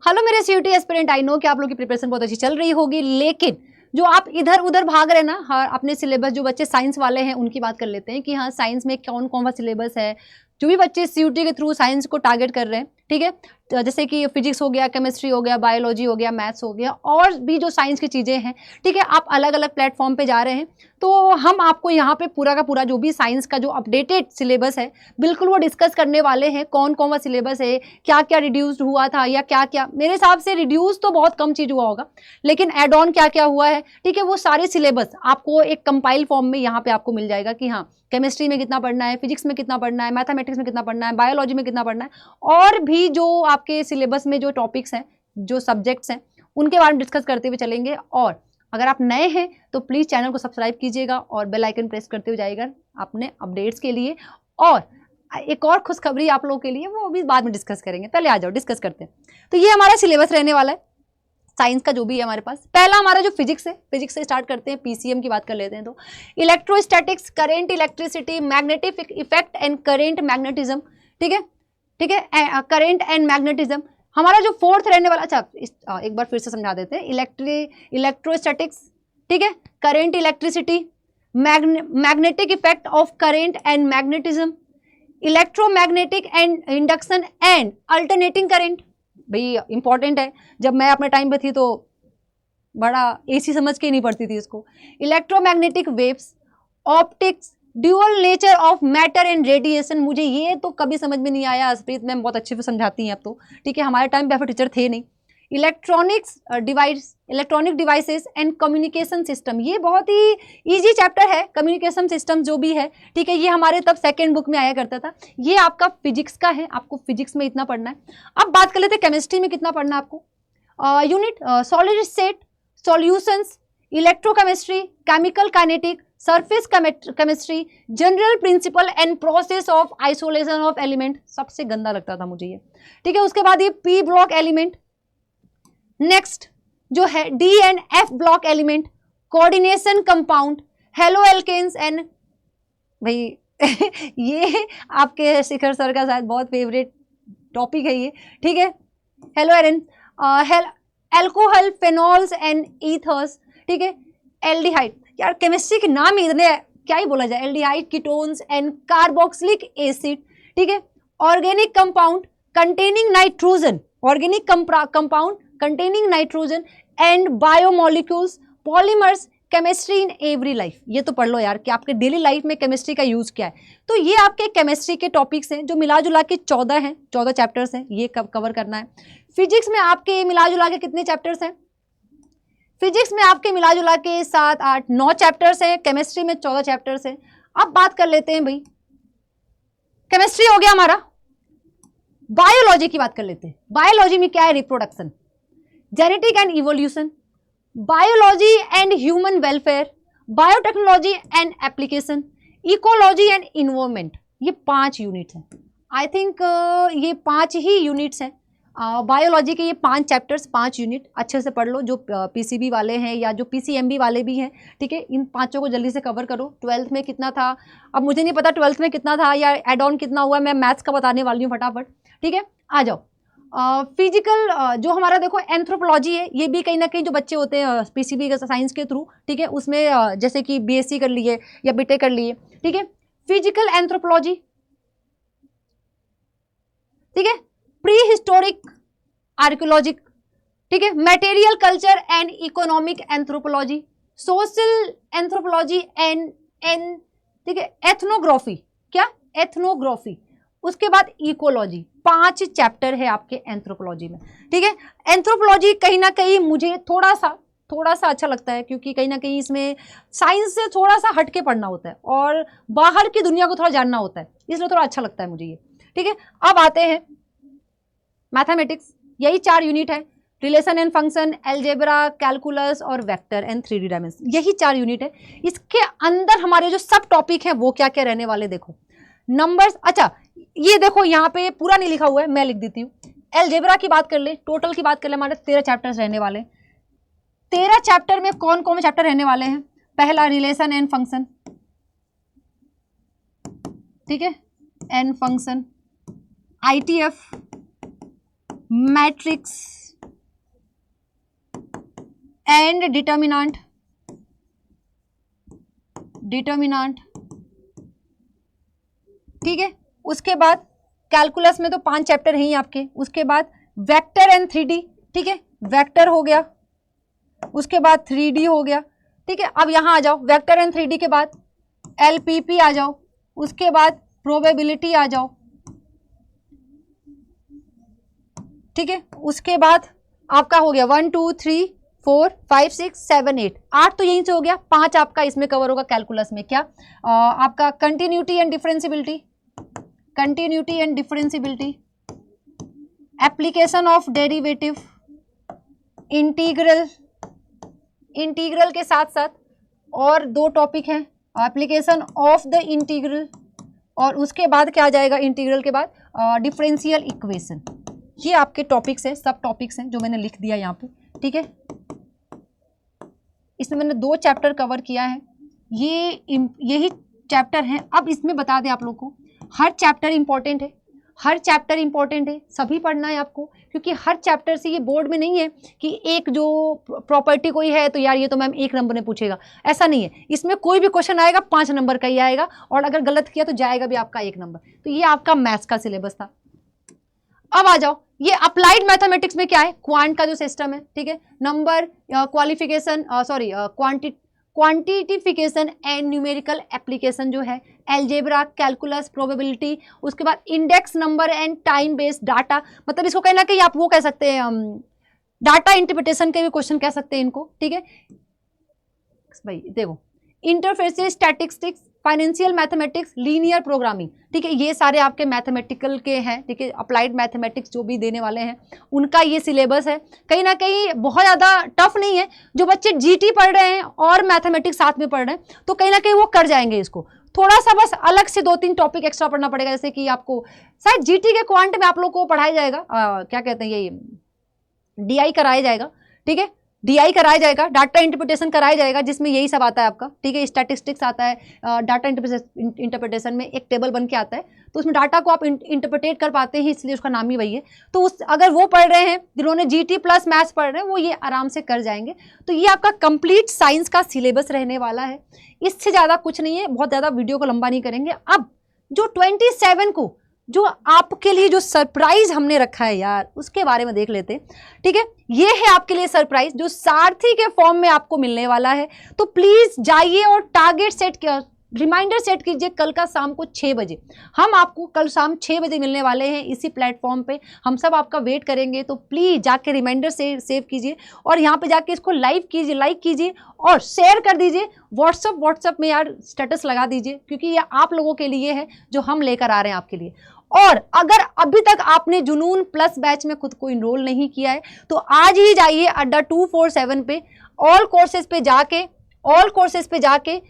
Hello मेरे CUT aspirant, I know कि आप लोग की प्रिपरेशन बहुत अच्छी चल रही होगी, लेकिन जो आप इधर उधर भाग रहे हैं ना, हाँ अपने सिलेबस, जो बच्चे साइंस वाले हैं उनकी बात कर लेते हैं कि हाँ साइंस में कौन कौन सा सिलेबस है। जो भी बच्चे सीयूटी के थ्रू साइंस को टारगेट कर रहे हैं, ठीक है, तो जैसे कि फिजिक्स हो गया, केमिस्ट्री हो गया, बायोलॉजी हो गया, मैथ्स हो गया, और भी जो साइंस की चीज़ें हैं, ठीक है, आप अलग अलग प्लेटफॉर्म पे जा रहे हैं, तो हम आपको यहाँ पे पूरा का पूरा जो भी साइंस का जो अपडेटेड सिलेबस है बिल्कुल वो डिस्कस करने वाले हैं। कौन कौन सा सिलेबस है, क्या क्या रिड्यूस्ड हुआ था, या क्या क्या, मेरे हिसाब से रिड्यूस तो बहुत कम चीज़ हुआ होगा, लेकिन एड ऑन क्या क्या हुआ है, ठीक है, वो सारे सिलेबस आपको एक कंपाइल फॉर्म में यहाँ पे आपको मिल जाएगा कि हाँ केमिस्ट्री में कितना पढ़ना है, फिजिक्स में कितना पढ़ना है, मैथमेटिक्स में कितना पढ़ना है, बायोलॉजी में कितना पढ़ना है, और भी जो आपके सिलेबस में जो टॉपिक्स हैं, जो सब्जेक्ट्स हैं, उनके बारे में डिस्कस करते हुए चलेंगे। और अगर आप नए हैं तो प्लीज़ चैनल को सब्सक्राइब कीजिएगा और बेल आइकन प्रेस करते हुए जाइएगा अपने अपडेट्स के लिए। और एक और खुशखबरी आप लोगों के लिए, वो भी बाद में डिस्कस करेंगे, पहले आ जाओ डिस्कस करते हैं। तो ये हमारा सिलेबस रहने वाला है साइंस का जो भी है हमारे पास। पहला हमारा जो फिजिक्स है, फिजिक्स से स्टार्ट करते हैं, पीसीएम की बात कर लेते हैं। तो electrostatics, current, electricity, magnetic effect and current magnetism, ठीक है, ठीक है, करेंट एंड मैग्नेटिज्म हमारा जो फोर्थ रहने वाला। अच्छा एक बार फिर से समझा देते हैं। इलेक्ट्रोस्टैटिक्स, ठीक है, current, electricity, magnetic effect of current and magnetism, electromagnetic and induction and alternating current. भाई इंपॉर्टेंट है, जब मैं अपने टाइम पे थी तो बड़ा एसी समझ के नहीं पढ़ती थी इसको। Electromagnetic waves, optics, dual nature of matter and radiation, मुझे ये तो कभी समझ में नहीं आया, हरप्रीत मैम बहुत अच्छे से समझाती हैं अब तो, ठीक है, हमारे टाइम पे ऐसे टीचर थे नहीं। Electronic devices and communication system, ये बहुत ही इजी चैप्टर है, कम्युनिकेशन सिस्टम जो भी है, ठीक है, ये हमारे तब सेकेंड बुक में आया करता था। ये आपका फिजिक्स का है, आपको फिजिक्स में इतना पढ़ना है। अब बात कर लेते हैं केमिस्ट्री में कितना पढ़ना है आपको। Unit solid state solutions, electrochemistry, chemical kinetic, surface chemistry, general principle and process of isolation of element, सबसे गंदा लगता था मुझे ये, ठीक है। उसके बाद ये पी ब्लॉक एलिमेंट, नेक्स्ट जो है D and F block element, coordination compound, haloalkanes and, भाई ये आपके शिखर सर का शायद बहुत फेवरेट टॉपिक है ये, ठीक है, haloarenes, alcohol, phenols and ethers, ठीक है, एल्डिहाइड, यार केमिस्ट्री के नाम ही इतने क्या ही बोला जाए, aldehyde, ketones and carboxylic acid, ठीक है, organic compound containing nitrogen, organic compound containing nitrogen and biomolecules, polymers, chemistry in every life, ये तो पढ़ लो यार कि आपके डेली लाइफ में केमिस्ट्री का यूज क्या है। तो ये आपके केमिस्ट्री के टॉपिक्स हैं जो मिला जुला के 14 हैं, 14 चैप्टर्स हैं, ये कवर करना है। फिजिक्स में आपके मिला जुला के कितने चैप्टर्स हैं? फिजिक्स में आपके मिला जुला के 7, 8, 9 चैप्टर्स हैं, केमिस्ट्री में 14 चैप्टर्स हैं। अब बात कर लेते हैं भाई, केमिस्ट्री हो गया हमारा, बायोलॉजी की बात कर लेते हैं। बायोलॉजी में क्या है? Reproduction, genetic and evolution, biology and human welfare, biotechnology and application, ecology and environment, ये 5 यूनिट्स हैं। आई थिंक ये 5 ही यूनिट्स हैं बायोलॉजी के, ये 5 चैप्टर्स, 5 यूनिट अच्छे से पढ़ लो, जो पीसीबी वाले हैं या जो पीसीएमबी वाले भी हैं, ठीक है, इन 5 को जल्दी से कवर करो। 12th में कितना था, अब मुझे नहीं पता 12th में कितना था या एड ऑन कितना हुआ, मैं मैथ्स का बताने वाली हूँ फटाफट, ठीक है, आ जाओ। फिजिकल जो हमारा देखो एंथ्रोपोलॉजी है, ये भी कहीं ना कहीं जो बच्चे होते हैं पीसीबी साइंस के थ्रू, ठीक है, उसमें जैसे कि बीएससी कर लिए या बीटेक कर लिए, ठीक है, फिजिकल एंथ्रोपोलॉजी, ठीक है, प्री हिस्टोरिक आर्कियोलॉजिक, ठीक है, material culture and economic anthropology, social anthropology and ठीक है, एथनोग्राफी, क्या एथनोग्राफी, उसके बाद इकोलॉजी। 5 चैप्टर है आपके एंथ्रोपोलॉजी में, ठीक है। एंथ्रोपोलॉजी कहीं ना कहीं मुझे थोड़ा सा अच्छा लगता है, क्योंकि कहीं ना कहीं इसमें साइंस से थोड़ा सा हटके पढ़ना होता है और बाहर की दुनिया को थोड़ा जानना होता है, इसलिए थोड़ा अच्छा लगता है मुझे ये, ठीक है। अब आते हैं मैथमेटिक्स, यही 4 यूनिट है, relation and function, algebra, calculus और वेक्टर एंड 3D डायमेंशन, यही 4 यूनिट है। इसके अंदर हमारे जो सब टॉपिक हैं वो क्या क्या रहने वाले देखो, नंबर्स, अच्छा ये देखो यहाँ पे पूरा नहीं लिखा हुआ है, मैं लिख देती हूँ। एलजेब्रा की बात कर ले, टोटल की बात कर ले, हमारे 13 चैप्टर्स रहने वाले। 13 चैप्टर में कौन कौन से चैप्टर रहने वाले हैं? पहला रिलेशन एंड फंक्शन, ठीक है, and function, ITF, matrix, and determinant, ठीक है। उसके बाद कैलकुलस में तो 5 चैप्टर हैं ही आपके। उसके बाद वेक्टर एंड 3D, ठीक है, वेक्टर हो गया, उसके बाद 3D हो गया, ठीक है। अब यहां आ जाओ, वेक्टर एंड 3D के बाद LPP आ जाओ, उसके बाद प्रोबेबिलिटी आ जाओ, ठीक है। उसके बाद आपका हो गया 1 2 3 4 5 6 7 8, 8 तो यहीं से हो गया, 5 आपका इसमें कवर होगा कैलकुलस में। क्या आपका continuity and differentiability, application of derivative, integral के साथ साथ और 2 टॉपिक हैं, एप्लीकेशन ऑफ द इंटीग्रल, और उसके बाद क्या आ जाएगा इंटीग्रल के बाद, डिफरेंशियल इक्वेशन। ये आपके टॉपिक्स हैं, सब टॉपिक्स हैं जो मैंने लिख दिया यहाँ पे, ठीक है। इसमें मैंने 2 चैप्टर कवर किया है, यही चैप्टर है। अब इसमें बता दें आप लोग को, हर चैप्टर इंपॉर्टेंट है, सभी पढ़ना है आपको, क्योंकि हर चैप्टर से ये बोर्ड में नहीं है कि एक जो प्रॉपर्टी कोई है तो यार ये तो मैम 1 नंबर में पूछेगा, ऐसा नहीं है। इसमें कोई भी क्वेश्चन आएगा 5 नंबर का ही आएगा, और अगर गलत किया तो जाएगा भी आपका 1 नंबर। तो ये आपका मैथ्स का सिलेबस था। अब आ जाओ, ये अप्लाइड मैथमेटिक्स में क्या है, क्वांट का जो सिस्टम है, ठीक है, number, qualification, quantification and numerical application जो है, एल्जेब्रा, कैलकुलस, प्रोबेबिलिटी, उसके बाद index number and time based data, मतलब इसको कहीं ना कहीं आप वो कह सकते हैं, डाटा इंटरप्रिटेशन के भी क्वेश्चन कह सकते हैं इनको, ठीक है भाई। देखो, interference statistics, financial mathematics, linear programming, ठीक है, ये सारे आपके मैथमेटिकल के हैं, ठीक है। अप्लाइड मैथमेटिक्स जो भी देने वाले हैं उनका ये सिलेबस है, कहीं ना कहीं बहुत ज़्यादा टफ नहीं है। जो बच्चे जीटी पढ़ रहे हैं और मैथमेटिक्स साथ में पढ़ रहे हैं तो कहीं ना कहीं वो कर जाएंगे इसको। थोड़ा सा बस अलग से 2-3 टॉपिक एक्स्ट्रा पढ़ना पड़ेगा, जैसे कि आपको शायद जीटी के क्वांट में आप लोग को पढ़ाया जाएगा, क्या कहते हैं ये DI कराया जाएगा, ठीक है, DI कराया जाएगा, डाटा इंटरप्रिटेशन कराया जाएगा, जिसमें यही सब आता है आपका, ठीक है। स्टैटिस्टिक्स आता है, डाटा इंटरप्रिटेशन में एक टेबल बन के आता है, तो उसमें डाटा को आप इंटरप्रिटेट कर पाते हैं, इसलिए उसका नाम ही वही है। तो अगर वो पढ़ रहे हैं जिन्होंने GT प्लस मैथ्स पढ़ रहे हैं, वो ये आराम से कर जाएंगे। तो ये आपका कंप्लीट साइंस का सिलेबस रहने वाला है, इससे ज़्यादा कुछ नहीं है, बहुत ज़्यादा वीडियो को लंबा नहीं करेंगे। अब जो 27 को जो आपके लिए जो सरप्राइज हमने रखा है यार, उसके बारे में देख लेते, ठीक है। ये है आपके लिए सरप्राइज जो सारथी के फॉर्म में आपको मिलने वाला है। तो प्लीज जाइए और टारगेट सेट किया, रिमाइंडर सेट कीजिए, कल का शाम को 6 बजे हम आपको कल शाम 6 बजे मिलने वाले हैं इसी प्लेटफॉर्म पे। हम सब आपका वेट करेंगे, तो प्लीज जाके रिमाइंडर से सेव कीजिए और यहाँ पे जाके इसको लाइक कीजिए और शेयर कर दीजिए। व्हाट्सअप में यार स्टेटस लगा दीजिए, क्योंकि ये आप लोगों के लिए है जो हम लेकर आ रहे हैं आपके लिए। और अगर अभी तक आपने जुनून प्लस बैच में खुद को इनरोल नहीं किया है तो आज ही जाइए अड्डा 247 पे, ऑल कोर्सेज पे जाके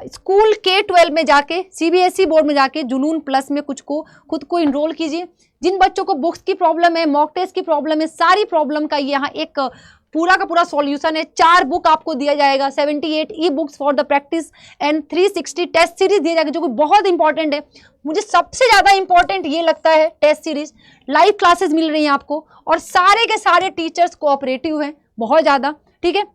स्कूल K-12 में जाके CBSE बोर्ड में जाके जुनून प्लस में खुद को इनरोल कीजिए। जिन बच्चों को बुक्स की प्रॉब्लम है, मॉक टेस्ट की प्रॉब्लम है, सारी प्रॉब्लम का यहाँ एक पूरा का पूरा सॉल्यूशन है। 4 बुक आपको दिया जाएगा, 78 ebooks for the practice and 360 test series दिए जाएगा, जो कि बहुत इंपॉर्टेंट है। मुझे सबसे ज्यादा इंपॉर्टेंट ये लगता है टेस्ट सीरीज। लाइव क्लासेस मिल रही हैं आपको और सारे के सारे टीचर्स कोऑपरेटिव हैं बहुत ज्यादा, ठीक है।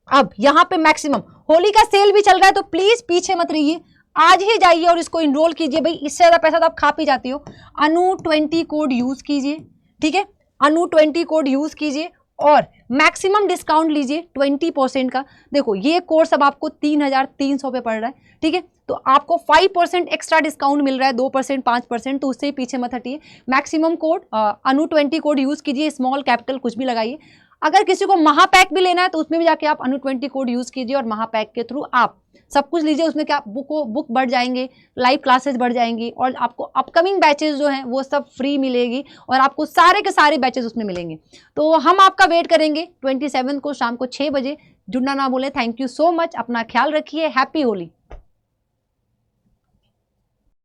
अब यहाँ पे मैक्सिमम होली का सेल भी चल रहा है, तो प्लीज पीछे मत रहिए, आज ही जाइए और इसको इनरोल कीजिए। भाई इससे ज्यादा पैसा तो आप खा पी जाती हो। अनु20 कोड यूज कीजिए, ठीक है, अनु20 कोड यूज कीजिए और मैक्सिमम डिस्काउंट लीजिए 20% का। देखो ये कोर्स अब आपको 3300 पे पड़ रहा है, ठीक है, तो आपको 5% एक्स्ट्रा डिस्काउंट मिल रहा है, 2% 5%, तो उससे पीछे मत हटिए। मैक्सिमम कोड अनु20 कोड यूज कीजिए, स्मॉल कैपिटल कुछ भी लगाइए। अगर किसी को महापैक भी लेना है तो उसमें भी जाके आप अनु20 कोड यूज कीजिए और महापैक के थ्रू आप सब कुछ लीजिए। उसमें क्या बुक बढ़ जाएंगे, लाइव क्लासेस बढ़ जाएंगी और आपको अपकमिंग बैचेस जो हैं वो सब फ्री मिलेगी और आपको सारे के सारे बैचेस उसमें मिलेंगे। तो हम आपका वेट करेंगे 27 को शाम को 6 बजे। जुड़ना ना भूलें। थैंक यू सो मच, अपना ख्याल रखिए। हैप्पी होली।